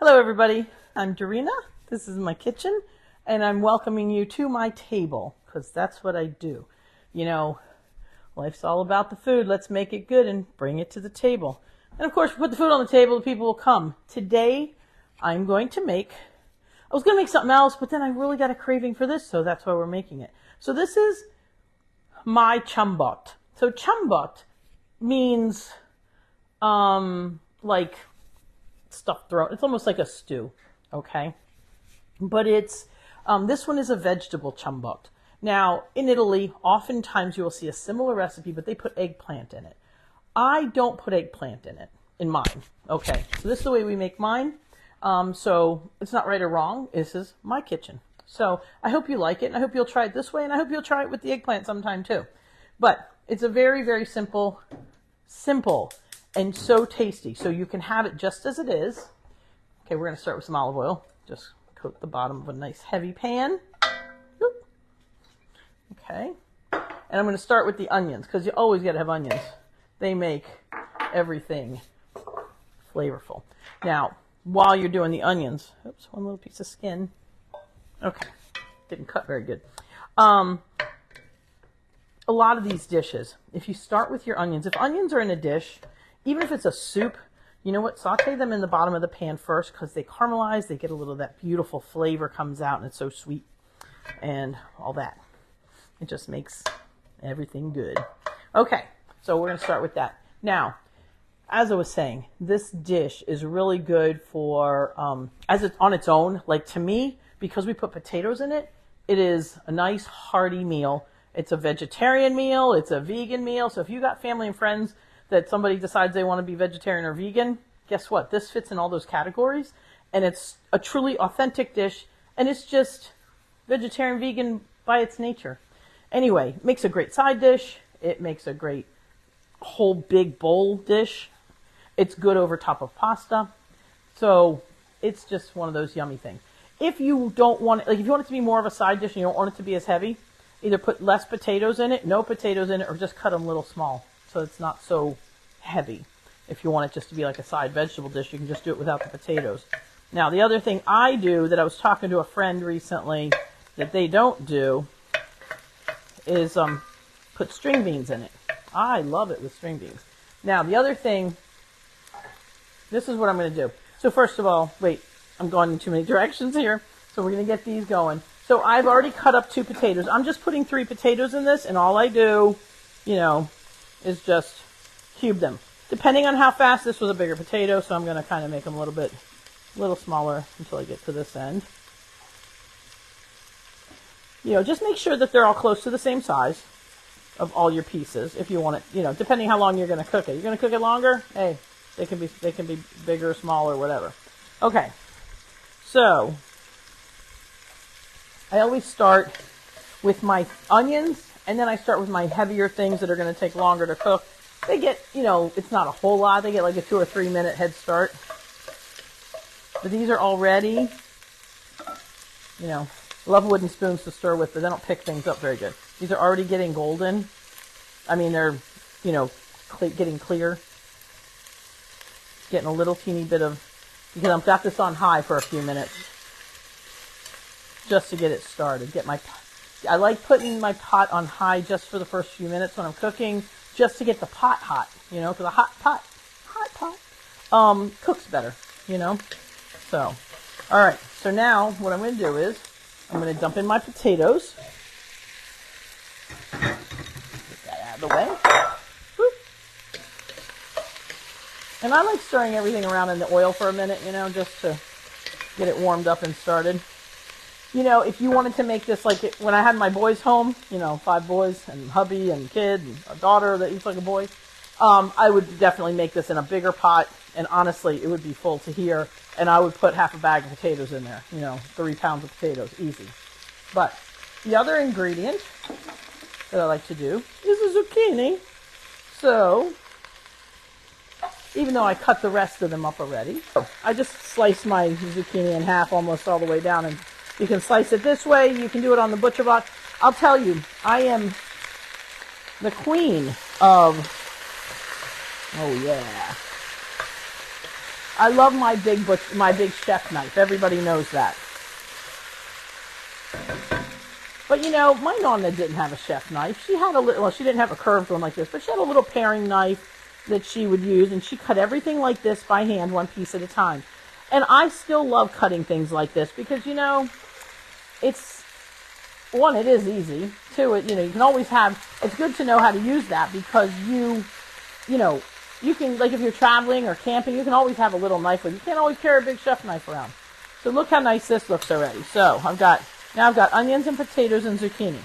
Hello everybody, I'm Dorina. This is my kitchen and I'm welcoming you to my table because that's what I do. You know, life's all about the food. Let's make it good and bring it to the table. And of course, we put the food on the table, the people will come. Today, I was going to make something else, but then I really got a craving for this, so that's why we're making it. So this is my chumbot. So chumbot means like stuffed throat. It's almost like a stew, okay? But it's this one is a vegetable chumbot. Now, in Italy, oftentimes you will see a similar recipe, but they put eggplant in it. I don't put eggplant in it, in mine. Okay, so this is the way we make mine. So it's not right or wrong. This is my kitchen. So I hope you like it, and I hope you'll try it this way, and I hope you'll try it with the eggplant sometime too. But it's a very, very simple, and so tasty. So you can have it just as it is. Okay, we're going to start with some olive oil. Just coat the bottom of a nice heavy pan. Okay, and I'm going to start with the onions because you always got to have onions. They make everything flavorful. Now, while you're doing the onions, oops, one little piece of skin. Okay, didn't cut very good. A lot of these dishes, if you start with your onions, if onions are in a dish, even if it's a soup, you know what? Saute them in the bottom of the pan first because they caramelize. They get a little of that beautiful flavor comes out, and it's so sweet and all that. It just makes everything good. Okay, so we're going to start with that. Now, as I was saying, this dish is really good for, as it's on its own, like to me, because we put potatoes in it, it is a nice hearty meal. It's a vegetarian meal. It's a vegan meal. So if you got family and friends that somebody decides they want to be vegetarian or vegan, guess what? This fits in all those categories, and it's a truly authentic dish, and it's just vegetarian, vegan by its nature. Anyway, it makes a great side dish. It makes a great whole big bowl dish. It's good over top of pasta. So it's just one of those yummy things. If you don't want it, like if you want it to be more of a side dish and you don't want it to be as heavy, either put less potatoes in it, no potatoes in it, or just cut them a little small so it's not so heavy. If you want it just to be like a side vegetable dish, you can just do it without the potatoes. Now, the other thing I do that I was talking to a friend recently that they don't do is put string beans in it. I love it with string beans. Now, the other thing, this is what I'm going to do. So first of all, wait, I'm going in too many directions here. So we're going to get these going. So I've already cut up 2 potatoes. I'm just putting 3 potatoes in this, and all I do, you know, is just cube them. Depending on how fast, this was a bigger potato, so I'm going to kind of make them a little smaller until I get to this end. You know, just make sure that they're all close to the same size of all your pieces if you want it, you know, depending how long you're going to cook it. You're going to cook it longer? Hey, they can be bigger, smaller, whatever. Okay. So, I always start with my onions, and then I start with my heavier things that are going to take longer to cook. They get, you know, it's not a whole lot. They get like a 2 or 3 minute head start. But these are all ready. You know, I love wooden spoons to stir with, but they don't pick things up very good. These are already getting golden. I mean, they're, you know, getting clear. Getting a little teeny bit of, because I've got this on high for a few minutes. Just to get it started. I like putting my pot on high just for the first few minutes when I'm cooking, just to get the pot hot, you know, because a hot pot, cooks better, you know. So, all right. So now what I'm going to do is I'm going to dump in my potatoes. Get that out of the way. Whoop. And I like stirring everything around in the oil for a minute, you know, just to get it warmed up and started. You know, if you wanted to make this like when I had my boys home, you know, 5 boys and hubby and kid and a daughter that eats like a boy, I would definitely make this in a bigger pot, and honestly, it would be full to here, and I would put half a bag of potatoes in there, you know, 3 pounds of potatoes, easy. But the other ingredient that I like to do is a zucchini. So, even though I cut the rest of them up already, I just slice my zucchini in half almost all the way down, and you can slice it this way. You can do it on the butcher block. I'll tell you, I am the queen of, oh yeah, I love my big chef knife. Everybody knows that. But you know, my Nonna didn't have a chef knife. She had a little, well, she didn't have a curved one like this, but she had a little paring knife that she would use, and she cut everything like this by hand, one piece at a time. And I still love cutting things like this because, you know, it's, one, it is easy. Two, you know, you can always have, it's good to know how to use that because you know, you can, like if you're traveling or camping, you can always have a little knife with you. You can't always carry a big chef knife around. So look how nice this looks already. So now I've got onions and potatoes and zucchini.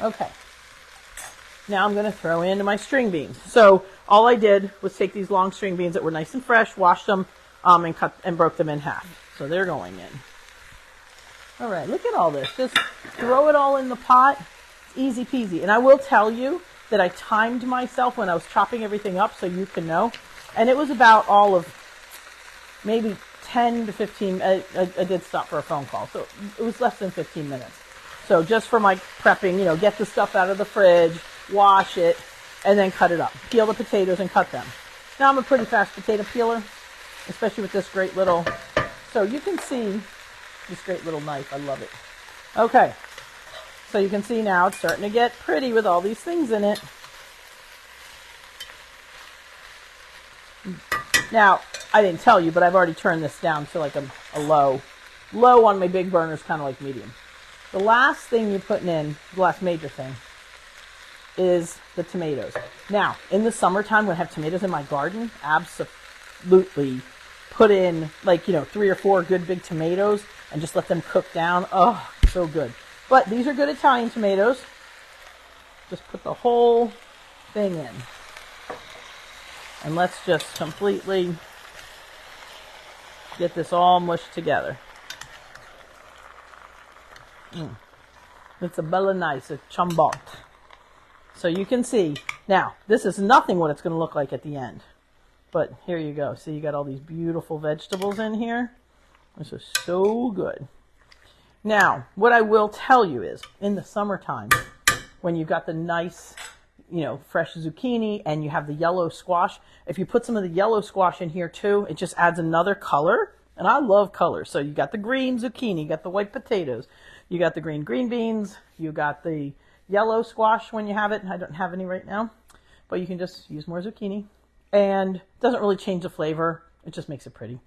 Okay. Now I'm going to throw in my string beans. So all I did was take these long string beans that were nice and fresh, washed them, and cut and broke them in half. So they're going in. All right, look at all this. Just throw it all in the pot. It's easy peasy. And I will tell you that I timed myself when I was chopping everything up so you can know. And it was about all of maybe 10 to 15. I did stop for a phone call, so it was less than 15 minutes. So just for my prepping, you know, get the stuff out of the fridge, wash it, and then cut it up. Peel the potatoes and cut them. Now I'm a pretty fast potato peeler, especially with this great little, so you can see this great little knife. I love it. Okay, so you can see now it's starting to get pretty with all these things in it. Now, I didn't tell you, but I've already turned this down to like a low. Low on my big burner is kind of like medium. The last thing you're putting in, the last major thing, is the tomatoes. Now, in the summertime when I have tomatoes in my garden, absolutely put in like, you know, 3 or 4 good big tomatoes and just let them cook down. Oh, so good. But these are good Italian tomatoes. Just put the whole thing in. And let's just completely get this all mushed together. It's a bella nice, a chumbot. So you can see, now, this is nothing what it's going to look like at the end. But here you go. See, you got all these beautiful vegetables in here. This is so good. Now, what I will tell you is, in the summertime, when you've got the nice, you know, fresh zucchini and you have the yellow squash, if you put some of the yellow squash in here too, it just adds another color. And I love colors. So you got the green zucchini, you got the white potatoes, you got the green beans, you got the yellow squash when you have it. I don't have any right now, but you can just use more zucchini. And it doesn't really change the flavor. It just makes it pretty.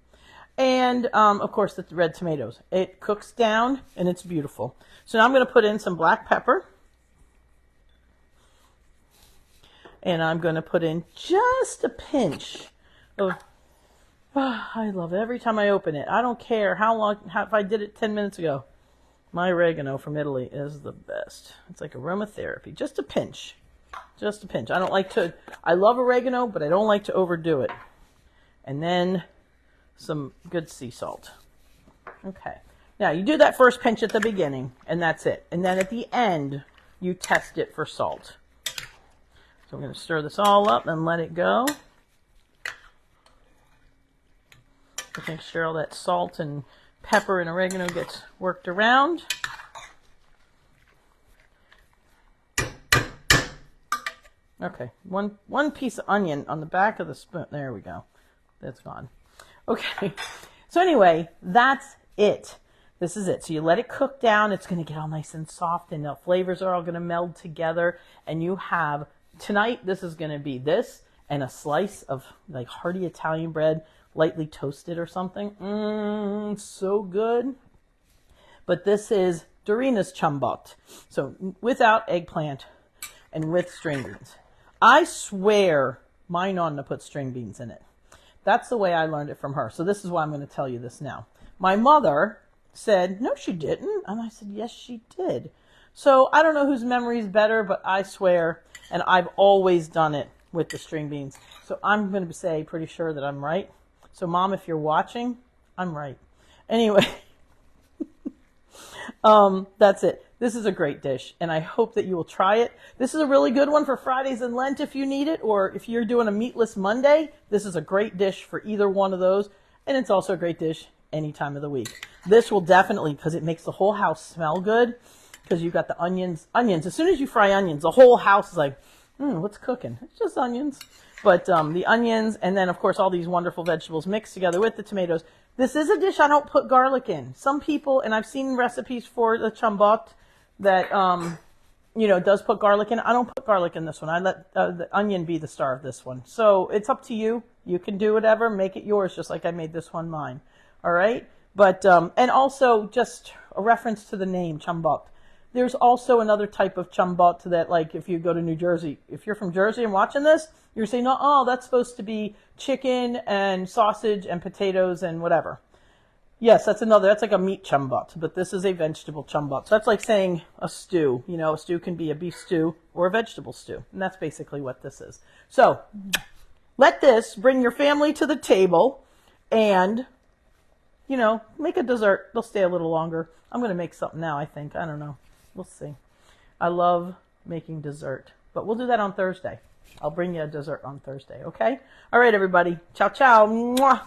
And, of course, the red tomatoes. It cooks down, and it's beautiful. So now I'm going to put in some black pepper. And I'm going to put in just a pinch of, I love it every time I open it. I don't care how long, if I did it 10 minutes ago. My oregano from Italy is the best. It's like aromatherapy. Just a pinch. Just a pinch. I love oregano, but I don't like to overdo it. And then some good sea salt. Okay. Now, you do that first pinch at the beginning, and that's it. And then at the end, you test it for salt. So I'm going to stir this all up and let it go. Just make sure all that salt and pepper and oregano gets worked around. Okay, one piece of onion on the back of the spoon. There we go. That's gone. Okay, so anyway, that's it. This is it. So you let it cook down. It's going to get all nice and soft, and the flavors are all going to meld together. And you have, tonight, this is going to be this and a slice of like hearty Italian bread, lightly toasted or something. So good. But this is Dorina's chumbot. So without eggplant and with string beans. I swear my Nonna put string beans in it. That's the way I learned it from her. So this is why I'm going to tell you this now. My mother said, no, she didn't. And I said, yes, she did. So I don't know whose memory is better, but I swear, and I've always done it with the string beans. So I'm going to say pretty sure that I'm right. So Mom, if you're watching, I'm right. Anyway, that's it. This is a great dish, and I hope that you will try it. This is a really good one for Fridays and Lent if you need it, or if you're doing a meatless Monday, this is a great dish for either one of those, and it's also a great dish any time of the week. This will definitely, because it makes the whole house smell good, because you've got the onions. As soon as you fry onions, the whole house is like, What's cooking? It's just onions. But the onions, and then of course all these wonderful vegetables mixed together with the tomatoes. This is a dish I don't put garlic in. Some people, and I've seen recipes for the chumbot that, does put garlic in. I don't put garlic in this one. I let the onion be the star of this one. So it's up to you. You can do whatever. Make it yours, just like I made this one mine. All right? But, and also just a reference to the name, chumbot. There's also another type of chumbot that, like, if you go to New Jersey, if you're from Jersey and watching this, you're saying, oh, that's supposed to be chicken and sausage and potatoes and whatever. Yes, that's like a meat chumbot, but this is a vegetable chumbot. So that's like saying a stew. A stew can be a beef stew or a vegetable stew. And that's basically what this is. So let this bring your family to the table and, make a dessert. They'll stay a little longer. I'm going to make something now, I think. I don't know. We'll see. I love making dessert, but we'll do that on Thursday. I'll bring you a dessert on Thursday, okay? All right, everybody. Ciao, ciao. Mwah.